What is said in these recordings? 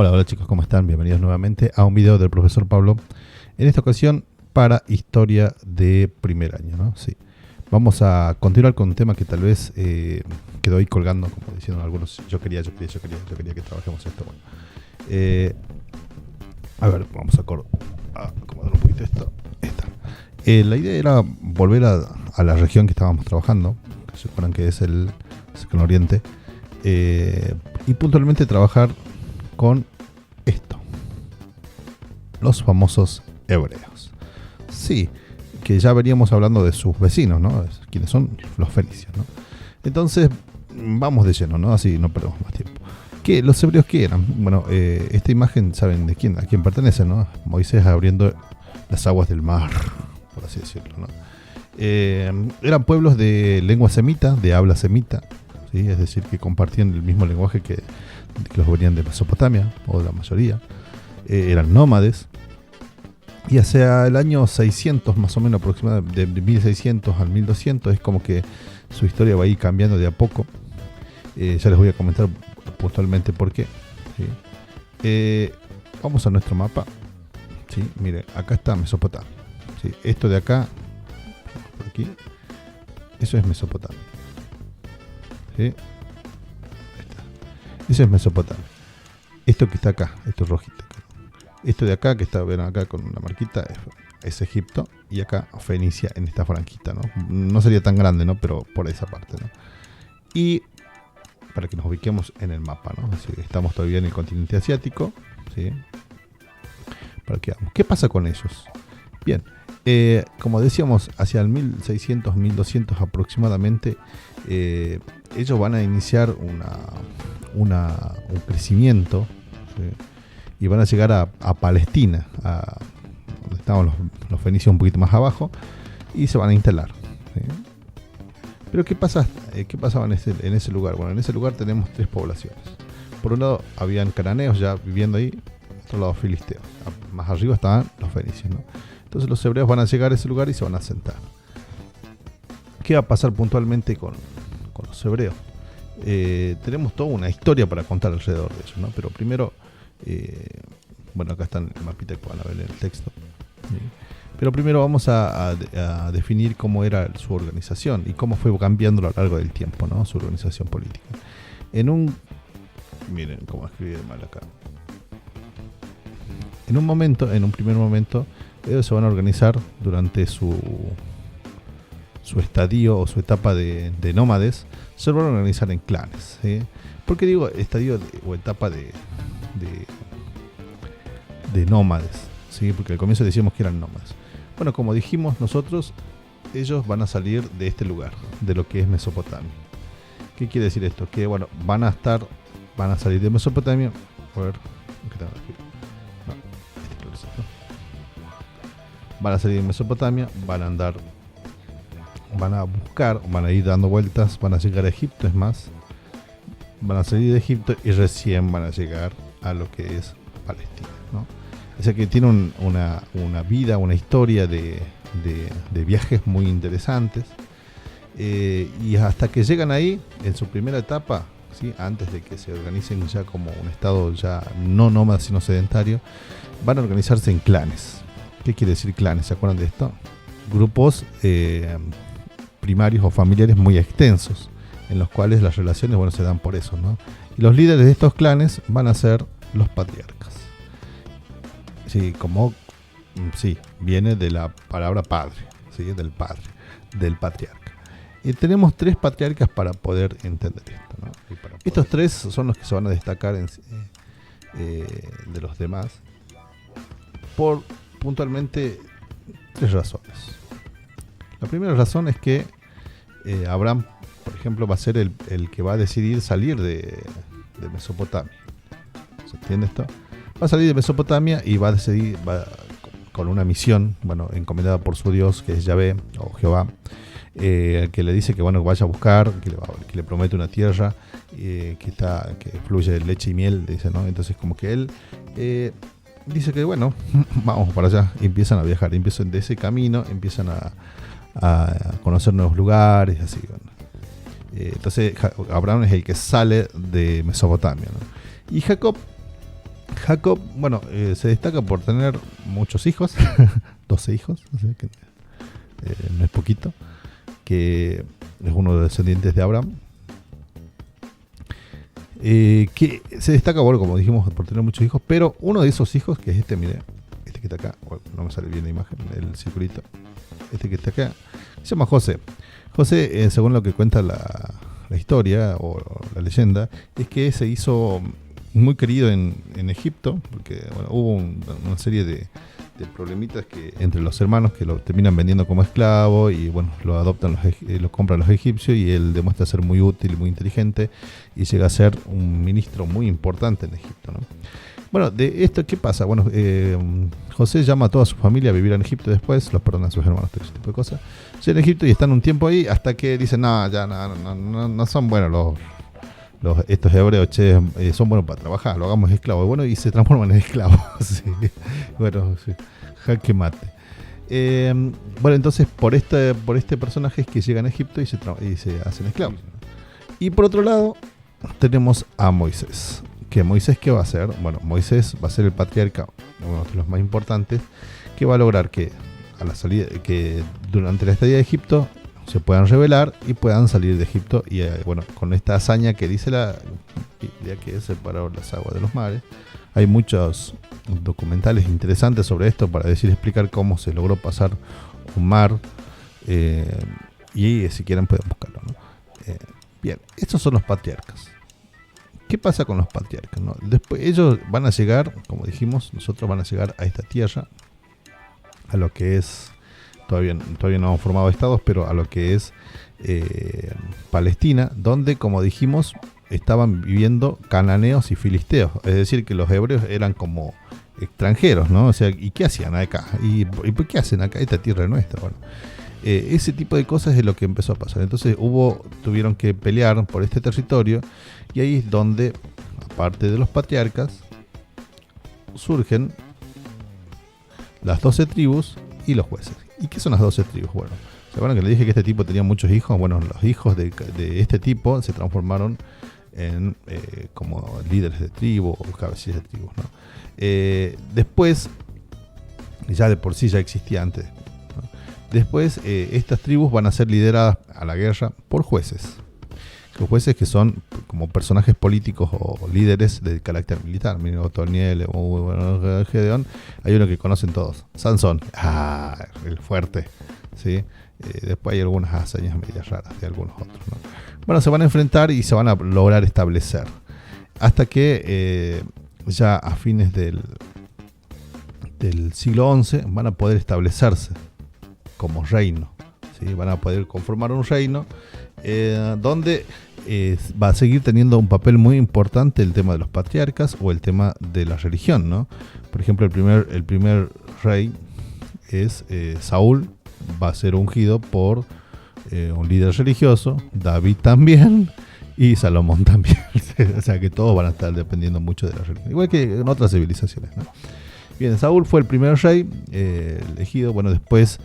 Hola chicos, ¿cómo están? Bienvenidos nuevamente a un video del profesor Pablo. En esta ocasión para historia de primer año, ¿no? Sí. Vamos a continuar con un tema que tal vez quedó ahí colgando, como diciendo algunos, yo quería que trabajemos esto. Bueno, a ver, vamos a acomodar un poquito esto. Esta. La idea era volver a la región que estábamos trabajando, que se acuerdan que es el Oriente, y puntualmente trabajar con esto, los famosos hebreos. Sí, que ya veníamos hablando de sus vecinos, ¿no? Quienes son los fenicios, ¿no? Entonces, vamos de lleno, ¿no? Así no perdemos más tiempo. ¿Qué? ¿Los hebreos qué eran? Bueno, esta imagen, ¿saben de quién? ¿A quién pertenece, no? Moisés abriendo las aguas del mar, por así decirlo, ¿no? Eran pueblos de lengua semita, de habla semita, ¿sí? Es decir, que compartían el mismo lenguaje que los venían de Mesopotamia, o de la mayoría. Eran nómades. Y hacia el año 600, más o menos aproximadamente, de 1600 al 1200, es como que su historia va a ir cambiando de a poco. Ya les voy a comentar puntualmente por qué. ¿Sí? Vamos a nuestro mapa. ¿Sí? Mire, acá está Mesopotamia. ¿Sí? Esto de acá, por aquí, eso es Mesopotamia. ¿Sí? Eso es Mesopotamia. Esto que está acá, esto es rojito. Esto de acá, que está, ven acá con una marquita, es Egipto. Y acá Fenicia en esta franquita, ¿no? No sería tan grande, ¿no? Pero por esa parte, ¿no? Y para que nos ubiquemos en el mapa, ¿no? Es decir, estamos todavía en el continente asiático, ¿sí? Para que veamos. ¿Qué pasa con ellos? Bien, como decíamos, hacia el 1600, 1200 aproximadamente, ellos van a iniciar un crecimiento, ¿sí? Y van a llegar a Palestina, donde estaban los fenicios un poquito más abajo, y se van a instalar, ¿sí? Pero ¿qué pasaba en ese lugar? Bueno, en ese lugar tenemos tres poblaciones. Por un lado habían cananeos ya viviendo ahí, por otro lado filisteos. Más arriba estaban los fenicios, ¿no? Entonces los hebreos van a llegar a ese lugar y se van a asentar. ¿Qué va a pasar puntualmente con los hebreos? Tenemos toda una historia para contar alrededor de eso, ¿no? Pero primero, bueno, acá está el mapita que van a ver en el texto, ¿sí? Pero primero vamos a definir cómo era su organización y cómo fue cambiando a lo largo del tiempo, ¿no? Su organización política. Miren cómo escribí mal acá. En un primer momento, ellos se van a organizar durante su estadio o su etapa de nómades. Se van a organizar en clanes, ¿sí? ¿Por qué digo estadio o etapa de nómades? ¿Sí? Porque al comienzo decíamos que eran nómades. Bueno, como dijimos nosotros, ellos van a salir de este lugar, de lo que es Mesopotamia. ¿Qué quiere decir esto? Que bueno, van a salir de Mesopotamia. A ver, ¿qué tengo aquí? No, van a salir de Mesopotamia, van a ir dando vueltas, van a llegar a Egipto, es más, van a salir de Egipto y recién van a llegar a lo que es Palestina, ¿no? O sea que tiene una vida, una historia de viajes muy interesantes, y hasta que llegan ahí, en su primera etapa, ¿sí? Antes de que se organicen ya como un estado ya no nómada sino sedentario, van a organizarse en clanes. ¿Qué quiere decir clanes? ¿Se acuerdan de esto? Grupos primarios o familiares muy extensos, en los cuales las relaciones, bueno, se dan por eso, ¿no? Y los líderes de estos clanes van a ser los patriarcas. Sí, viene de la palabra padre, ¿sí? Del patriarca. Y tenemos tres patriarcas para poder entender esto, ¿no? Estos tres son los que se van a destacar de los demás por puntualmente tres razones. La primera razón es que Abraham, por ejemplo, va a ser el que va a decidir salir de Mesopotamia. ¿Se entiende esto? Va a salir de Mesopotamia y va con una misión, bueno, encomendada por su Dios, que es Yahvé o Jehová, que le dice que bueno, vaya a buscar, que le promete una tierra que fluye leche y miel, dice, ¿no? Entonces como que él dice que bueno, vamos para allá, y empiezan a viajar, empiezan de ese camino, empiezan a conocer nuevos lugares, así, bueno. Entonces Abraham es el que sale de Mesopotamia, ¿no? Y Jacob Jacob, bueno, se destaca por tener muchos hijos, 12 hijos, o sea que, no es poquito, que es uno de los descendientes de Abraham. Que se destaca, bueno, como dijimos, por tener muchos hijos, pero uno de esos hijos, que es este, mire, este que está acá, bueno, no me sale bien la imagen, el circulito, este que está acá, se llama José. José, según lo que cuenta la historia o la leyenda, es que se hizo muy querido en Egipto, porque bueno, hubo una serie de problemitas que entre los hermanos que lo terminan vendiendo como esclavo y bueno, lo adoptan, lo compran los egipcios y él demuestra ser muy útil, muy inteligente y llega a ser un ministro muy importante en Egipto, ¿no? Bueno, de esto, ¿qué pasa? Bueno, José llama a toda su familia a vivir en Egipto después, los perdonan a sus hermanos, todo ese tipo de cosas. Llegan a Egipto y están un tiempo ahí hasta que dicen, no son buenos estos hebreos, son buenos para trabajar, lo hagamos esclavos. Bueno, y se transforman en esclavos. Sí. Bueno, sí. Jaque mate. Bueno, entonces por este personaje es que llegan a Egipto y se hacen esclavos. Y por otro lado, tenemos a Moisés. ¿Que Moisés qué va a hacer? Bueno, Moisés va a ser el patriarca, uno de los más importantes, que va a lograr que a la salida, que durante la estadía de Egipto se puedan rebelar y puedan salir de Egipto. Y bueno, con esta hazaña que dice la Biblia, que separaron las aguas de los mares, hay muchos documentales interesantes sobre esto para explicar cómo se logró pasar un mar, y si quieren pueden buscarlo, ¿no? Bien, estos son los patriarcas. ¿Qué pasa con los patriarcas, no? Después ellos van a llegar, como dijimos, nosotros van a llegar a esta tierra, a lo que es, todavía no hemos formado estados, pero a lo que es Palestina, donde, como dijimos, estaban viviendo cananeos y filisteos, es decir, que los hebreos eran como extranjeros, ¿no? O sea, ¿y qué hacían acá? ¿Y por qué hacen acá? Esta tierra es nuestra. Bueno, ese tipo de cosas es lo que empezó a pasar. Entonces tuvieron que pelear por este territorio, y ahí es donde, aparte de los patriarcas, surgen las 12 tribus y los jueces. ¿Y qué son las 12 tribus? Bueno, ¿se acuerdan que le dije que este tipo tenía muchos hijos? Bueno, los hijos de este tipo se transformaron en como líderes de tribu o cabecillas de tribus, ¿no? Después, ya de por sí ya existía antes, ¿no? Después, estas tribus van a ser lideradas a la guerra por jueces. Los jueces que son como personajes políticos o líderes de carácter militar. Miren, Otoniel, Gedeón, hay uno que conocen todos, Sansón, el fuerte, ¿sí? Después hay algunas hazañas medias raras de algunos otros, ¿no? Bueno, se van a enfrentar y se van a lograr establecer hasta que ya a fines del siglo XI van a poder establecerse como reino, ¿sí? Van a poder conformar un reino donde va a seguir teniendo un papel muy importante el tema de los patriarcas o el tema de la religión, ¿no? Por ejemplo, el primer rey es Saúl, va a ser ungido por un líder religioso, David también y Salomón también. O sea que todos van a estar dependiendo mucho de la religión, igual que en otras civilizaciones, ¿no? Bien, Saúl fue el primer rey elegido. Bueno, después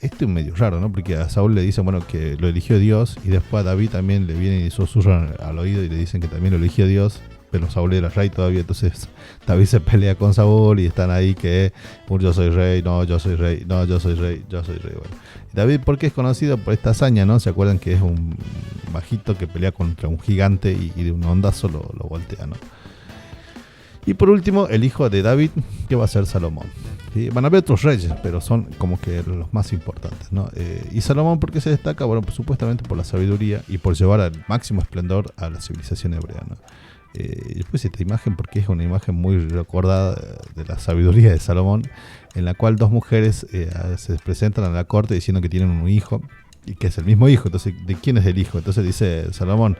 este es medio raro, ¿no? Porque a Saúl le dicen, bueno, que lo eligió Dios, y después a David también le vienen y susurran al oído y le dicen que también lo eligió Dios, pero Saúl era rey todavía. Entonces David se pelea con Saúl y están ahí que yo soy rey, no, yo soy rey, no, yo soy rey, yo soy rey. Bueno, David, porque es conocido por esta hazaña, ¿no? ¿Se acuerdan que es un bajito que pelea contra un gigante y de un ondazo lo voltea, ¿no? Y por último, el hijo de David, que va a ser Salomón, ¿sí? Van a haber otros reyes, pero son como que los más importantes, ¿no? Y Salomón, ¿por qué se destaca? Bueno, pues, supuestamente por la sabiduría y por llevar al máximo esplendor a la civilización hebrea, ¿no? Después esta imagen, porque es una imagen muy recordada de la sabiduría de Salomón, en la cual dos mujeres se presentan a la corte diciendo que tienen un hijo y que es el mismo hijo. Entonces, ¿de quién es el hijo? Entonces dice Salomón,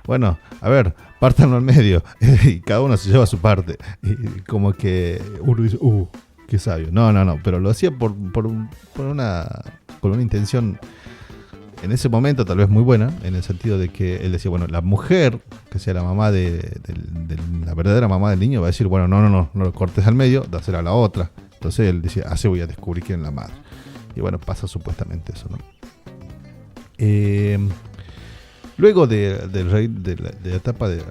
bueno, a ver, pártanlo al medio, y cada uno se lleva su parte. Y como que uno dice, qué sabio. No, pero lo hacía por una intención en ese momento tal vez muy buena, en el sentido de que él decía, bueno, la mujer, que sea la mamá de la verdadera mamá del niño, va a decir, bueno, no lo cortes al medio, dásela a la otra. Entonces él decía, así voy a descubrir quién es la madre. Y bueno, pasa supuestamente eso, ¿no? Luego del rey, de la etapa de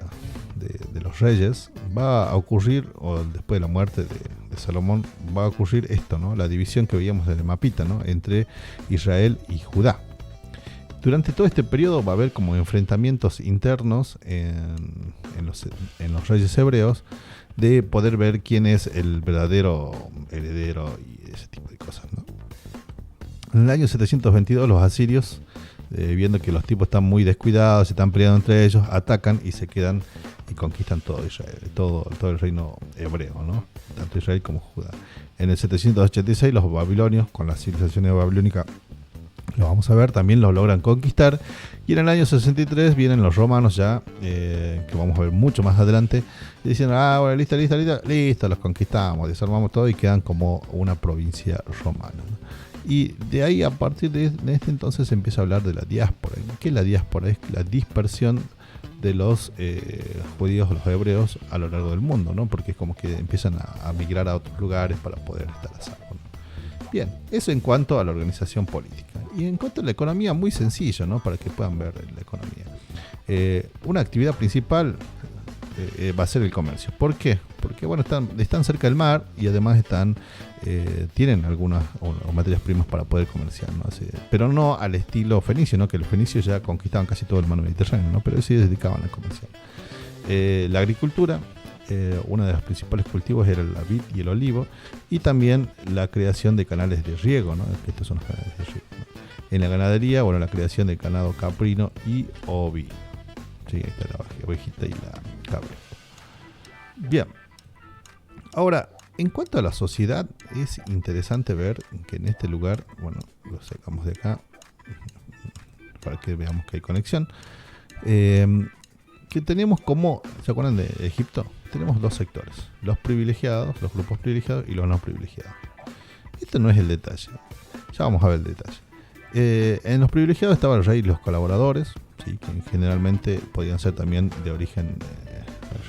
de los reyes, va a ocurrir, o después de la muerte de Salomón, va a ocurrir esto, ¿no? La división que veíamos en el mapita, ¿no? Entre Israel y Judá. Durante todo este periodo va a haber como enfrentamientos internos en los reyes hebreos, de poder ver quién es el verdadero heredero y ese tipo de cosas, ¿no? En el año 722 los asirios, viendo que los tipos están muy descuidados, se están peleando entre ellos, atacan y se quedan y conquistan todo Israel, todo el reino hebreo, ¿no? Tanto Israel como Judá. En el 786 los babilonios, con la civilización babilónica, lo vamos a ver, también los logran conquistar. Y en el año 63 vienen los romanos ya, que vamos a ver mucho más adelante, y dicen, bueno, listo, los conquistamos, desarmamos todo y quedan como una provincia romana, ¿no? Y de ahí, a partir de este entonces, se empieza a hablar de la diáspora. ¿Qué es la diáspora? Es la dispersión de los judíos, los hebreos, a lo largo del mundo, ¿no? Porque es como que empiezan a migrar a otros lugares para poder estar a salvo, ¿no? Bien, eso en cuanto a la organización política. Y en cuanto a la economía, muy sencillo, ¿no? Para que puedan ver la economía. Una actividad principal va a ser el comercio. ¿Por qué? Porque bueno, están cerca del mar y además tienen algunas materias primas para poder comerciar, ¿no? Así, pero no al estilo fenicio, ¿no? Que los fenicios ya conquistaban casi todo el mar Mediterráneo, ¿no? Pero sí se dedicaban a comerciar. La agricultura, uno de los principales cultivos era la vid y el olivo, y también la creación de canales de riego, ¿no? Estos son los canales de riego, ¿no? En la ganadería, bueno, la creación de ganado caprino y ovino. Sí, ahí está la ovejita y la cabra. Bien. Ahora, en cuanto a la sociedad, es interesante ver que en este lugar, bueno, lo sacamos de acá para que veamos que hay conexión. Que tenemos como, ¿se acuerdan de Egipto? Tenemos dos sectores, los privilegiados, los grupos privilegiados y los no privilegiados. Esto no es el detalle, ya vamos a ver el detalle. En los privilegiados estaba el rey y los colaboradores, ¿sí? Que generalmente podían ser también de origen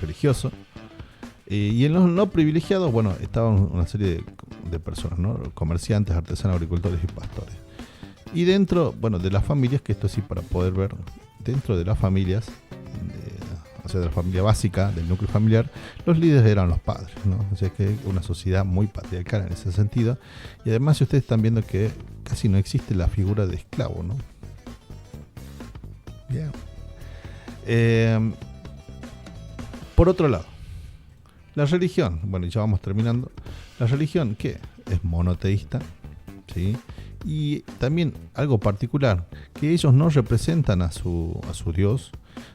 religioso. Y en los no privilegiados, bueno, estaban una serie de personas, ¿no? Comerciantes, artesanos, agricultores y pastores. Y dentro, bueno, de las familias, que esto sí para poder ver, dentro de las familias, o sea, de la familia básica, del núcleo familiar, los líderes eran los padres, ¿no? O sea, que una sociedad muy patriarcal en ese sentido. Y además, ustedes están viendo que casi no existe la figura de esclavo, ¿no? Bien. Por otro lado, la religión, bueno, ya vamos terminando. La religión, ¿qué? Es monoteísta, ¿sí? Y también algo particular, que ellos no representan a su Dios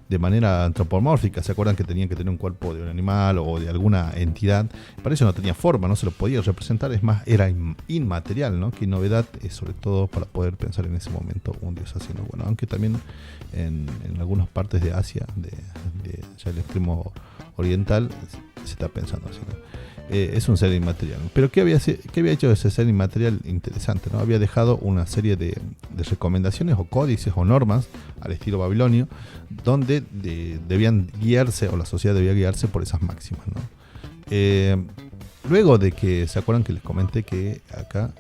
de manera antropomórfica. ¿Se acuerdan que tenían que tener un cuerpo de un animal o de alguna entidad? Para eso no tenía forma, no se lo podía representar, es más, era inmaterial, ¿no? Qué novedad, sobre todo para poder pensar en ese momento un Dios así, ¿no? Bueno, aunque también en algunas partes de Asia, ya el extremo oriental, se está pensando así, ¿no? Es un ser inmaterial. Pero ¿qué había hecho ese ser inmaterial interesante, ¿no? Había dejado una serie de recomendaciones o códices o normas al estilo babilonio, donde debían guiarse, o la sociedad debía guiarse por esas máximas, ¿no? Luego de que, ¿se acuerdan que les comenté que acá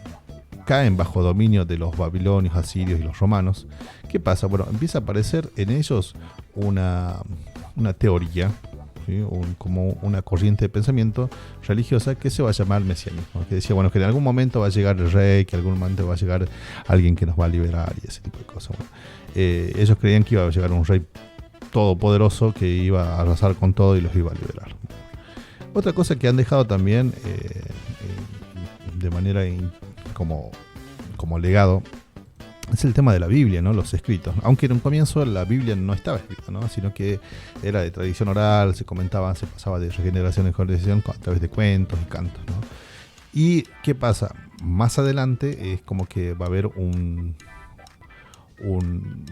caen bajo dominio de los babilonios, asirios y los romanos? ¿Qué pasa? Bueno, empieza a aparecer en ellos una teoría, ¿sí? Como una corriente de pensamiento religiosa que se va a llamar mesianismo, que decía, bueno, que en algún momento va a llegar el rey, que en algún momento va a llegar alguien que nos va a liberar y ese tipo de cosas. Bueno, ellos creían que iba a llegar un rey todopoderoso que iba a arrasar con todo y los iba a liberar. Otra cosa que han dejado también de manera como legado es el tema de la Biblia, ¿no? Los escritos. Aunque en un comienzo la Biblia no estaba escrita, ¿no? Sino que era de tradición oral, se pasaba de generación en generación a través de cuentos y cantos, ¿no? ¿Y qué pasa? Más adelante es como que va a haber un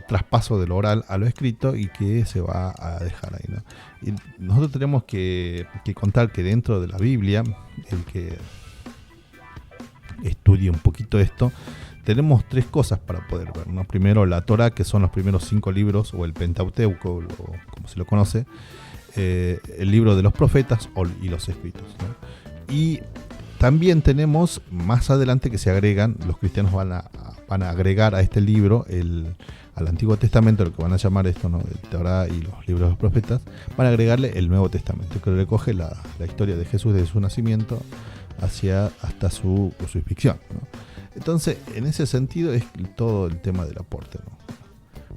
traspaso de lo oral a lo escrito y que se va a dejar ahí, ¿no? Y nosotros tenemos que contar que dentro de la Biblia, el que estudie un poquito esto, tenemos tres cosas para poder ver, ¿no? Primero, la Torá, que son los primeros 5 libros, o el Pentateuco, como se lo conoce, el libro de los profetas y los escritos, ¿no? Y también tenemos más adelante que se agregan, los cristianos van a agregar a este libro al Antiguo Testamento, lo que van a llamar esto, ¿no? El Torá y los libros de los profetas, van a agregarle el Nuevo Testamento, que recoge la historia de Jesús desde su nacimiento hasta su crucifixión, ¿no? Entonces, en ese sentido es todo el tema del aporte, ¿no?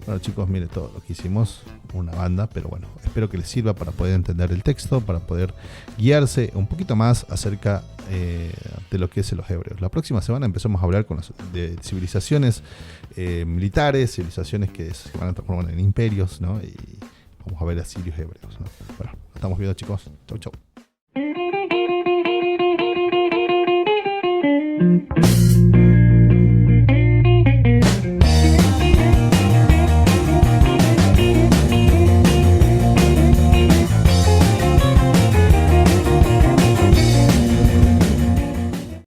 Bueno, chicos, miren todo lo que hicimos, una banda, pero bueno, espero que les sirva para poder entender el texto, para poder guiarse un poquito más acerca de lo que es los hebreos. La próxima semana empezamos a hablar de civilizaciones militares, civilizaciones que se van a transformar en imperios, ¿no? Y vamos a ver asirios hebreos, ¿no? Bueno, nos estamos viendo, chicos. Chau, chau.